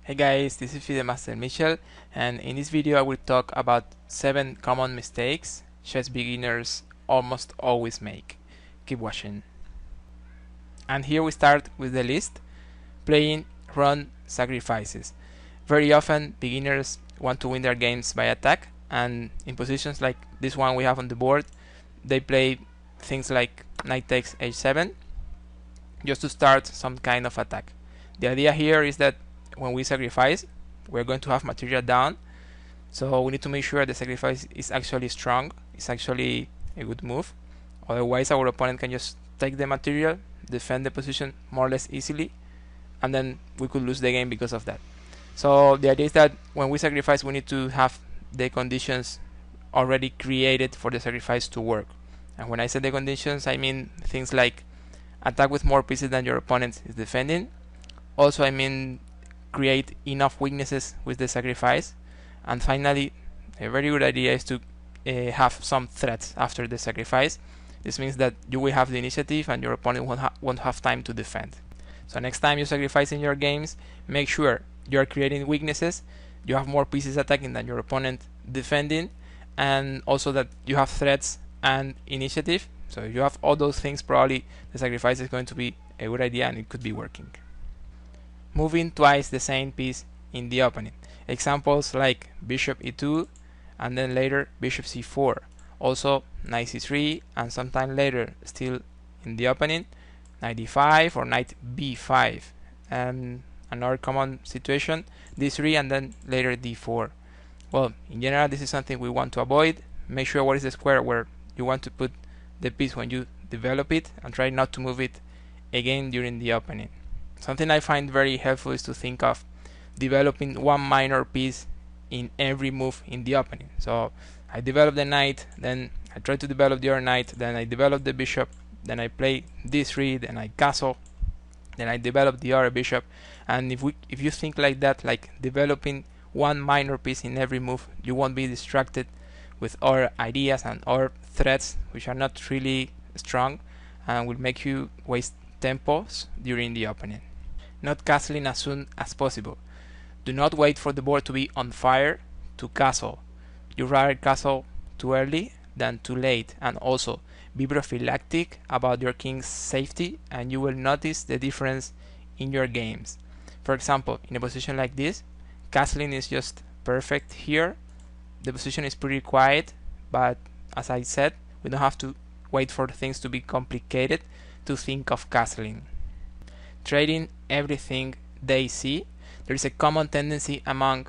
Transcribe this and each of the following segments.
Hey guys, this is Master Michel, and in this video I will talk about 7 common mistakes chess beginners almost always make. Keep watching. And here we start with the list: playing run sacrifices. Very often beginners want to win their games by attack, and in positions like this one we have on the board, they play things like knight takes h7 just to start some kind of attack. The idea here is that when we sacrifice, we're going to have material down, so we need to make sure the sacrifice is actually strong, it's actually a good move. Otherwise our opponent can just take the material, defend the position more or less easily, and then we could lose the game because of that. So the idea is that when we sacrifice, we need to have the conditions already created for the sacrifice to work. And when I say the conditions, I mean things like attack with more pieces than your opponent is defending. Also, I mean create enough weaknesses with the sacrifice. And finally, a very good idea is to have some threats after the sacrifice. This means that you will have the initiative and your opponent won't have time to defend. So next time you sacrifice in your games, make sure you are creating weaknesses, you have more pieces attacking than your opponent defending, and also that you have threats and initiative. So if you have all those things, probably the sacrifice is going to be a good idea and it could be working. Moving twice the same piece in the opening. Examples like bishop e2 and then later bishop c4. Also knight c3 and sometime later still in the opening knight d5 or knight b5. And another common situation, d3 and then later d4. Well, in general this is something we want to avoid. Make sure what is the square where you want to put the piece when you develop it, and try not to move it again during the opening. Something I find very helpful is to think of developing one minor piece in every move in the opening. So I develop the knight, then I try to develop the other knight, then I develop the bishop, then I play d3, then I castle, then I develop the other bishop. And if you think like that, like developing one minor piece in every move, you won't be distracted with other ideas and other threats which are not really strong and will make you waste tempos during the opening. Not castling as soon as possible. Do not wait for the board to be on fire to castle. You rather castle too early than too late, and also be prophylactic about your king's safety and you will notice the difference in your games. For example, in a position like this, castling is just perfect here. The position is pretty quiet, but as I said, we don't have to wait for things to be complicated to think of castling. Trading everything they see. There is a common tendency among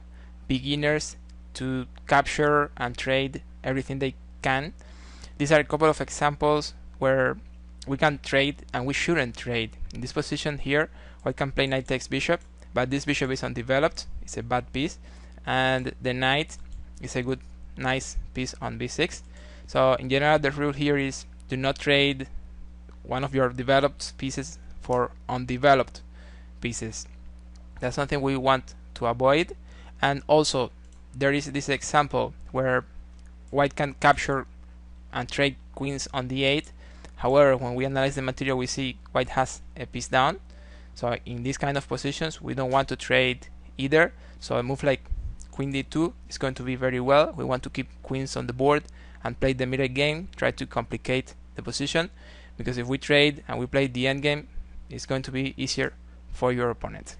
beginners to capture and trade everything they can. These are a couple of examples where we can trade and we shouldn't trade. In this position here, white can play knight takes bishop, but this bishop is undeveloped, it's a bad piece, and the knight is a good nice piece on b6. So in general the rule here is do not trade one of your developed pieces for undeveloped pieces. That's something we want to avoid. And also there is this example where white can capture and trade queens on d8. However, when we analyze the material, we see white has a piece down. So in these kind of positions we don't want to trade either. So a move like queen d2 is going to be very well. We want to keep queens on the board and play the middle game, try to complicate the position, because if we trade and we play the end game, it's going to be easier for your opponent.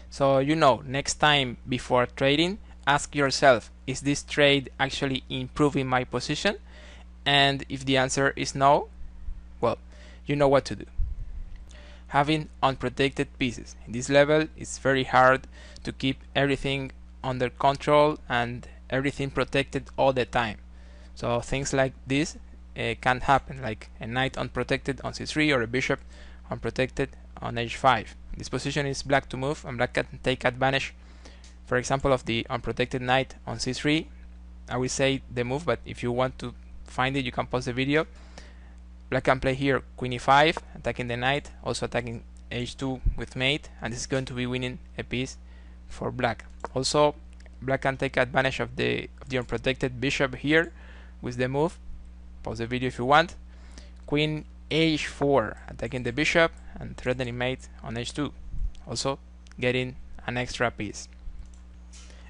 So next time before trading, ask yourself, is this trade actually improving my position? And if the answer is no, well, you know what to do. Having unprotected pieces. In this level, it's very hard to keep everything under control and everything protected all the time. So things like this can happen, like a knight unprotected on c3 or a bishop unprotected on h5. This position is black to move, and black can take advantage, for example, of the unprotected knight on c3. I will say the move, but if you want to find it, you can pause the video. Black can play here queen e5, attacking the knight, also attacking h2 with mate, and this is going to be winning a piece for black. Also, black can take advantage of the unprotected bishop here with the move. Pause the video if you want. Queen h4, attacking the bishop and threatening mate on h2, also getting an extra piece.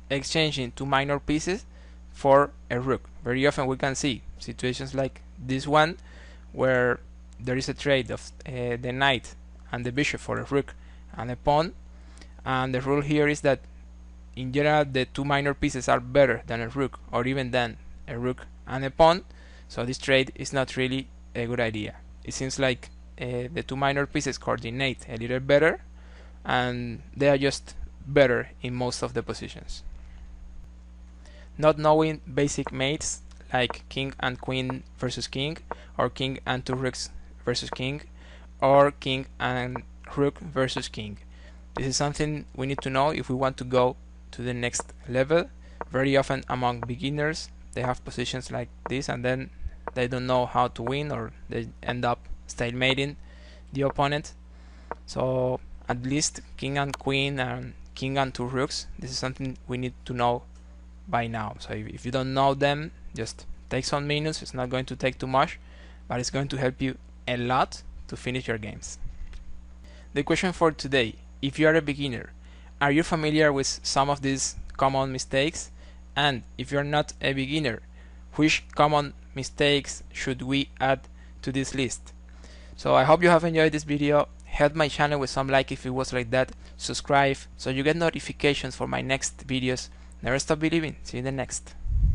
exchanging two minor pieces for a rook. Very often we can see situations like this one where there is a trade of the knight and the bishop for a rook and a pawn, and the rule here is that in general the two minor pieces are better than a rook or even than a rook and a pawn, so this trade is not really a good idea. It seems like the two minor pieces coordinate a little better and they are just better in most of the positions. Not knowing basic mates like king and queen versus king, or king and two rooks versus king, or king and rook versus king. This is something we need to know if we want to go to the next level. Very often among beginners they have positions like this and then they don't know how to win, or they end up stalemating the opponent. So at least king and queen and king and two rooks, this is something we need to know by now. So if you don't know them, just take some minutes. It's not going to take too much, but it's going to help you a lot to finish your games. The question for today: if you are a beginner, are you familiar with some of these common mistakes? And if you're not a beginner, which common mistakes should we add to this list? So I hope you have enjoyed this video. Help my channel with some like if it was like that. Subscribe so you get notifications for my next videos. Never stop believing. See you in the next.